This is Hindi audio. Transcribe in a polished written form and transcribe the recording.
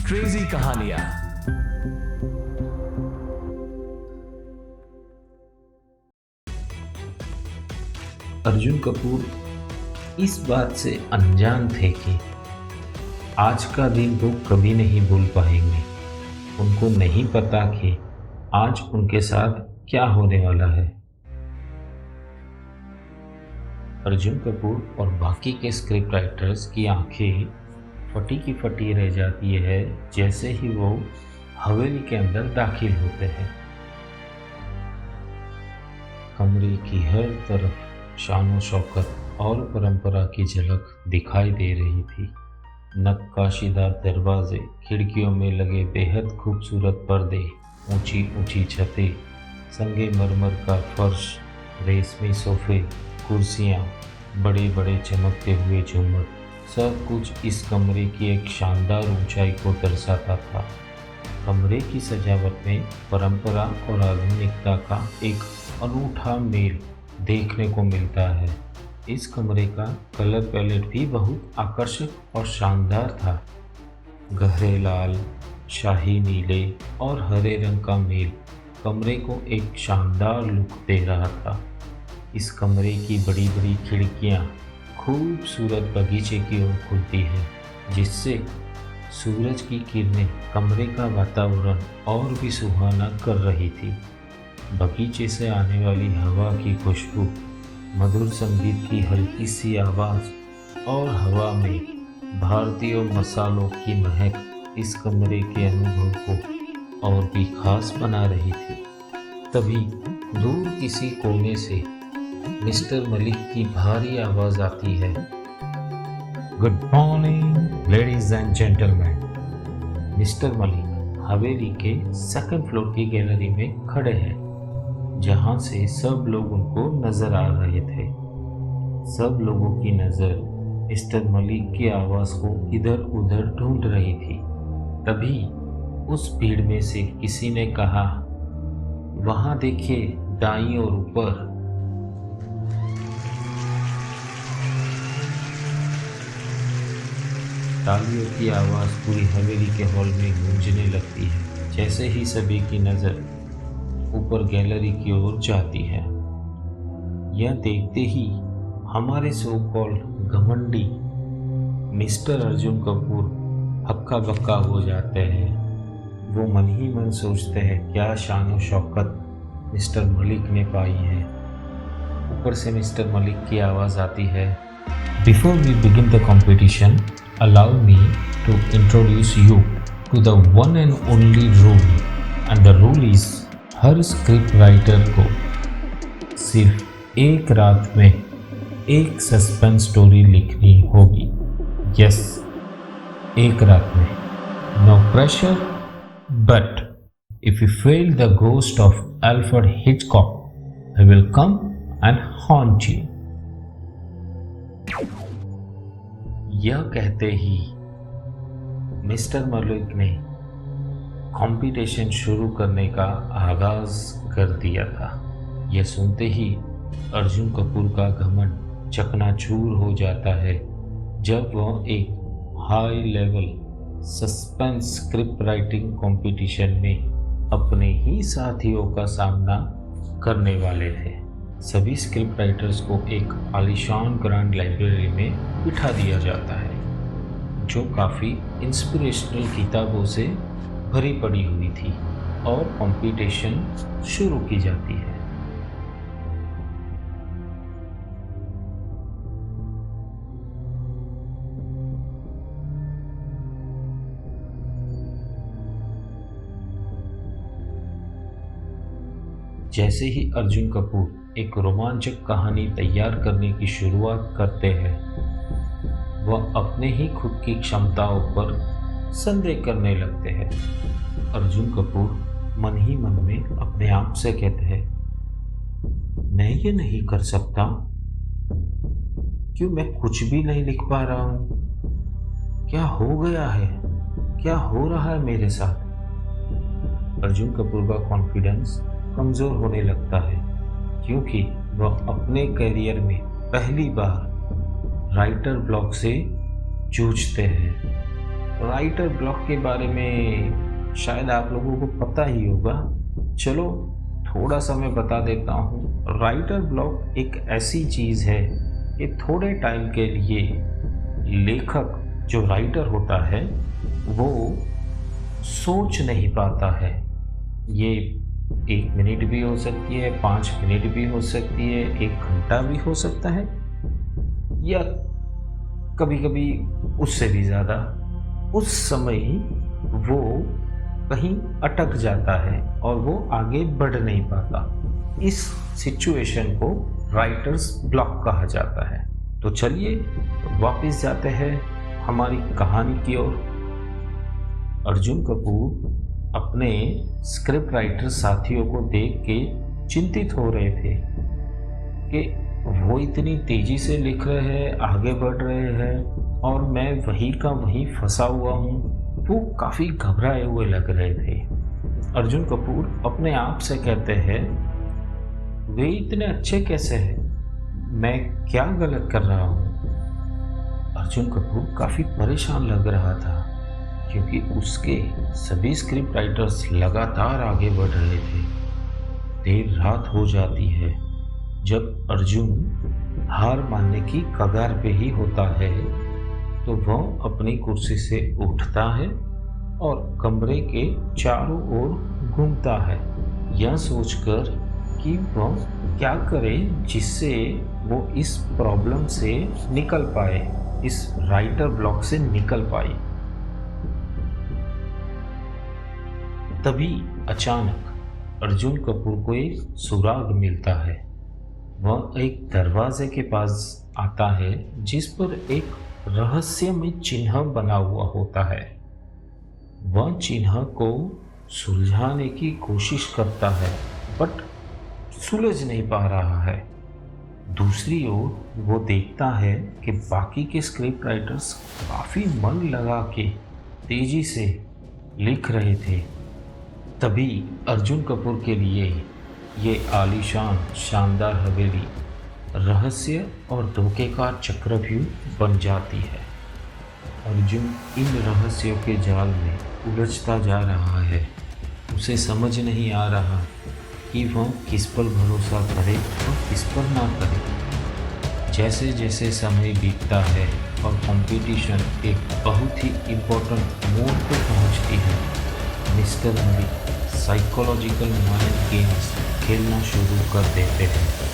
क्रेजी कहानियां। अर्जुन कपूर इस बात से अनजान थे कि आज का दिन वो कभी नहीं भूल पाएंगे। उनको नहीं पता कि आज उनके साथ क्या होने वाला है। अर्जुन कपूर और बाकी के स्क्रिप्ट राइटर्स की आंखें फटी की फटी रह जाती है जैसे ही वो हवेली के अंदर दाखिल होते हैं। कमरे की हर तरफ शान शौकत और परंपरा की झलक दिखाई दे रही थी। नक्काशीदार दरवाजे, खिड़कियों में लगे बेहद खूबसूरत पर्दे, ऊंची ऊंची छतें, संगमरमर का फर्श, रेशमी सोफे, कुर्सियाँ, बड़े बड़े चमकते हुए झूमर, सब कुछ इस कमरे की एक शानदार ऊंचाई को दर्शाता था। कमरे की सजावट में परंपरा और आधुनिकता का एक अनूठा मेल देखने को मिलता है। इस कमरे का कलर पैलेट भी बहुत आकर्षक और शानदार था। गहरे लाल, शाही नीले और हरे रंग का मेल कमरे को एक शानदार लुक दे रहा था। इस कमरे की बड़ी बड़ी खिड़कियाँ खूबसूरत बगीचे की ओर खुलती हैं, जिससे सूरज की किरणें कमरे का वातावरण और भी सुहाना कर रही थी। बगीचे से आने वाली हवा की खुशबू, मधुर संगीत की हल्की सी आवाज़ और हवा में भारतीय मसालों की महक इस कमरे के अनुभव को और भी खास बना रही थी। तभी दूर किसी कोने से मिस्टर मलिक की भारी आवाज़ आती है। Good morning ladies and gentleman. Mister Malik हवेली के सेकंड फ्लोर की गैलरी में खड़े हैं, जहां से सब लोग उनको नजर आ रहे थे। सब लोगों की नज़र मिस्टर मलिक की आवाज़ को इधर उधर ढूंढ रही थी। तभी उस भीड़ में से किसी ने कहा, वहां देखिए दाईं और ऊपर। तालियों की आवाज़ पूरी हवेली के हॉल में गूंजने लगती है। जैसे ही सभी की नज़र ऊपर गैलरी की ओर जाती है, यह देखते ही हमारे सो कॉल घमंडी मिस्टर अर्जुन कपूर हक्का बक्का हो जाते हैं। वो मन ही मन सोचते हैं, क्या शान और शौकत मिस्टर मलिक ने पाई है। ऊपर से मिस्टर मलिक की आवाज़ आती है, before we begin the competition, allow me to introduce you to the one and only rule, and the rule is her script writer को सिर्फ एक रात में एक सस्पेंस स्टोरी लिखनी होगी। यस, एक रात में। No pressure, but if you fail the ghost of Alfred Hitchcock, I will come and haunt you. यह कहते ही मिस्टर मलिक ने कंपटीशन शुरू करने का आगाज कर दिया था। यह सुनते ही अर्जुन कपूर का घमंड चकनाचूर हो जाता है जब वह एक high level suspense script writing competition में अपने ही साथियों का सामना करने वाले थे। सभी स्क्रिप्ट राइटर्स को एक आलीशान ग्रैंड लाइब्रेरी में बिठा दिया जाता है, जो काफ़ी इंस्पिरेशनल किताबों से भरी पड़ी हुई थी, और कंपटीशन शुरू की जाती है। जैसे ही अर्जुन कपूर एक रोमांचक कहानी तैयार करने की शुरुआत करते हैं, वह अपने ही खुद की क्षमताओं पर संदेह करने लगते हैं। अर्जुन कपूर मन ही मन में अपने आप से कहते हैं, मैं ये नहीं कर सकता। क्यों मैं कुछ भी नहीं लिख पा रहा हूँ? क्या हो गया है? क्या हो रहा है मेरे साथ? अर्जुन कपूर का कॉन्फिडेंस कमज़ोर होने लगता है, क्योंकि वह अपने करियर में पहली बार राइटर ब्लॉक से जूझते हैं। राइटर ब्लॉक के बारे में शायद आप लोगों को पता ही होगा, चलो थोड़ा सा मैं बता देता हूँ। राइटर ब्लॉक एक ऐसी चीज़ है कि थोड़े टाइम के लिए लेखक जो राइटर होता है वो सोच नहीं पाता है। ये 1 मिनट भी हो सकती है, 5 मिनट भी हो सकती है, 1 घंटा भी हो सकता है, या कभी-कभी उससे भी ज़्यादा। उस समय वो कहीं अटक जाता है और वो आगे बढ़ नहीं पाता। इस सिचुएशन को राइटर्स ब्लॉक कहा जाता है। तो चलिए वापस जाते हैं हमारी कहानी की ओर। अर्जुन कपूर अपने स्क्रिप्ट राइटर साथियों को देख के चिंतित हो रहे थे कि वो इतनी तेजी से लिख रहे हैं, आगे बढ़ रहे हैं और मैं वहीं का वहीं फंसा हुआ हूँ। वो काफ़ी घबराए हुए लग रहे थे। अर्जुन कपूर अपने आप से कहते हैं, वे इतने अच्छे कैसे हैं? मैं क्या गलत कर रहा हूँ? अर्जुन कपूर काफ़ी परेशान लग रहा था क्योंकि उसके सभी स्क्रिप्ट राइटर्स लगातार आगे बढ़ रहे थे। देर रात हो जाती है जब अर्जुन हार मानने की कगार पे ही होता है तो वह अपनी कुर्सी से उठता है और कमरे के चारों ओर घूमता है, यह सोचकर कि वह क्या करे जिससे वो इस प्रॉब्लम से निकल पाए, इस राइटर ब्लॉक से निकल पाए। तभी अचानक अर्जुन कपूर को एक सुराग मिलता है। वह एक दरवाजे के पास आता है जिस पर एक रहस्यमय चिन्ह बना हुआ होता है। वह चिन्ह को सुलझाने की कोशिश करता है बट सुलझ नहीं पा रहा है। दूसरी ओर वो देखता है कि बाकी के स्क्रिप्ट राइटर्स काफ़ी मन लगा के तेजी से लिख रहे थे। तभी अर्जुन कपूर के लिए ये आलीशान शानदार हवेली रहस्य और धोखे का चक्रव्यूह बन जाती है। अर्जुन इन रहस्यों के जाल में उलझता जा रहा है। उसे समझ नहीं आ रहा कि वह किस पर भरोसा करे और किस पर ना करे। जैसे जैसे समय बीतता है और कंपटीशन एक बहुत ही इम्पोर्टेंट मोड पर पहुंचती है, mister Malik psychological mind games खेलना शुरू कर देते हैं।